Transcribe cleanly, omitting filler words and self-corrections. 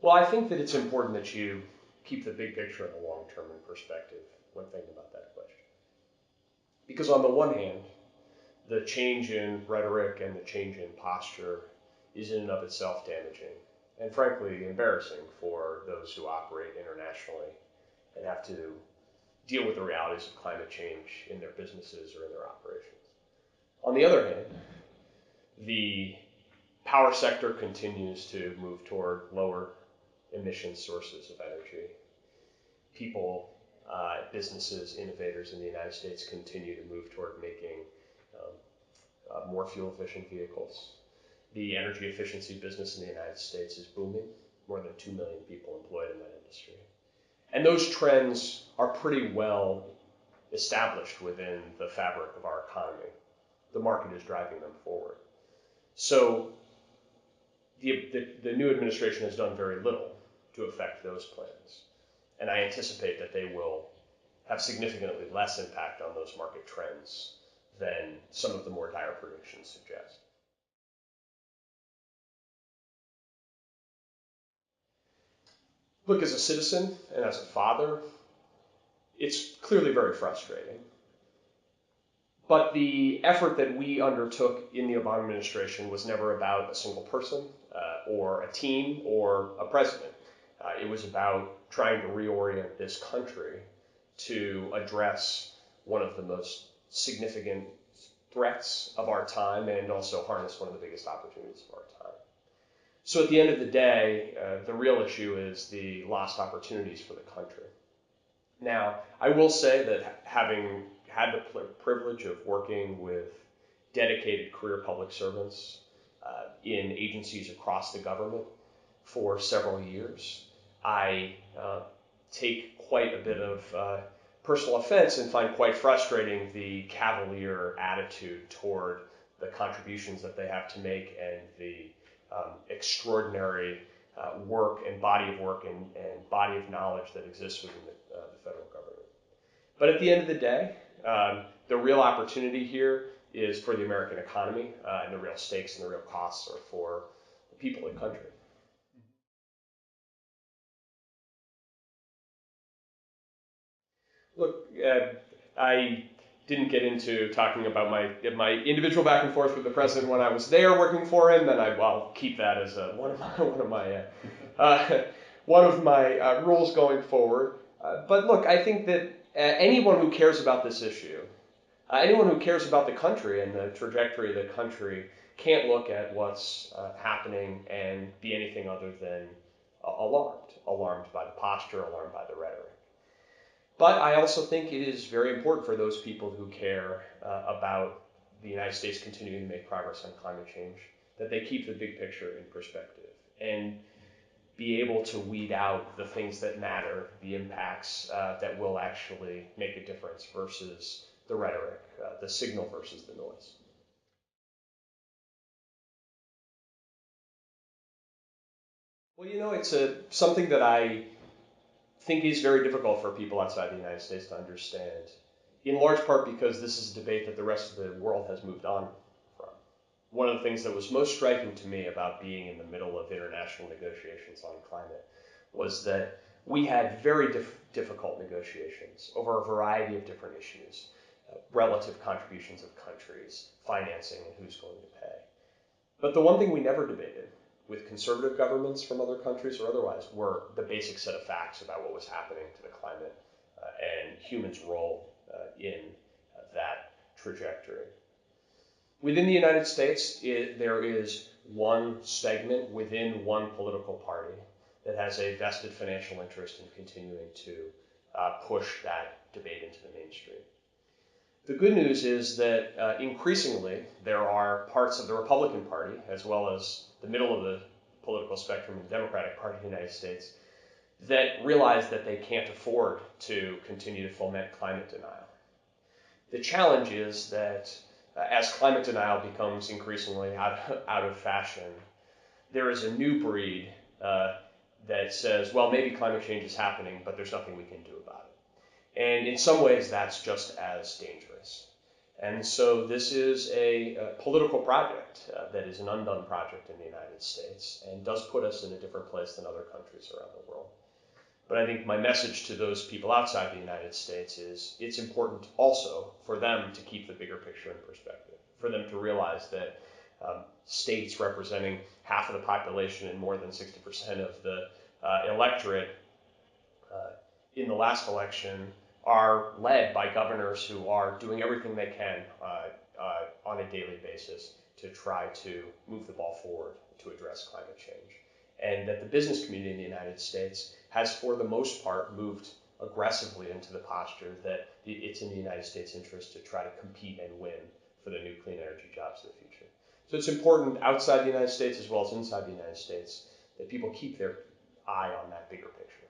Well, I think that it's important that you keep the big picture and the long term in perspective when thinking about that question. Because on the one hand, the change in rhetoric and the change in posture is in and of itself damaging and frankly embarrassing for those who operate internationally and have to deal with the realities of climate change in their businesses or in their operations. On the other hand, the power sector continues to move toward lower emission sources of energy. People, businesses, innovators in the United States continue to move toward making more fuel efficient vehicles. The energy efficiency business in the United States is booming, more than 2 million people employed in that industry. And those trends are pretty well established within the fabric of our economy. The market is driving them forward. So the new administration has done very little to affect those plans. And I anticipate that they will have significantly less impact on those market trends than some of the more dire predictions suggest. Look, as a citizen and as a father, it's clearly very frustrating. But the effort that we undertook in the Obama administration was never about a single person or a team or a president. It was about trying to reorient this country to address one of the most significant threats of our time and also harness one of the biggest opportunities of our time. So at the end of the day, the real issue is the lost opportunities for the country. Now, I will say that having had the privilege of working with dedicated career public servants in agencies across the government for several years, I take quite a bit of personal offense and find quite frustrating the cavalier attitude toward the contributions that they have to make and the extraordinary work and body of work and body of knowledge that exists within the federal government. But at the end of the day, the real opportunity here is for the American economy, and the real stakes and the real costs are for the people of the country. Look, I didn't get into talking about my individual back and forth with the president when I was there working for him, and I'll keep that as one of my rules going forward. But look, I think that anyone who cares about this issue, anyone who cares about the country and the trajectory of the country, can't look at what's happening and be anything other than alarmed by the posture, alarmed by the rhetoric. But I also think it is very important for those people who care about the United States continuing to make progress on climate change that they keep the big picture in perspective and be able to weed out the things that matter, the impacts that will actually make a difference versus the rhetoric, the signal versus the noise. Well, it's something that I think is very difficult for people outside the United States to understand, in large part because this is a debate that the rest of the world has moved on from. One of the things that was most striking to me about being in the middle of international negotiations on climate was that we had very difficult negotiations over a variety of different issues, relative contributions of countries, financing, and who's going to pay. But the one thing we never debated with conservative governments from other countries or otherwise were the basic set of facts about what was happening to the climate and humans' role in that trajectory. Within the United States, there is one segment within one political party that has a vested financial interest in continuing to push that debate into the mainstream. The good news is that increasingly there are parts of the Republican Party, as well as the middle of the political spectrum in the Democratic Party of the United States, that realize that they can't afford to continue to foment climate denial. The challenge is that as climate denial becomes increasingly out of fashion, there is a new breed that says, well, maybe climate change is happening, but there's nothing we can do about it. And in some ways, that's just as dangerous. And so this is a political project that is an undone project in the United States and does put us in a different place than other countries around the world. But I think my message to those people outside the United States is it's important also for them to keep the bigger picture in perspective, for them to realize that states representing half of the population and more than 60% of the electorate in the last election are led by governors who are doing everything they can on a daily basis to try to move the ball forward to address climate change. And that the business community in the United States has, for the most part, moved aggressively into the posture that it's in the United States' interest to try to compete and win for the new clean energy jobs of the future. So it's important outside the United States as well as inside the United States that people keep their eye on that bigger picture.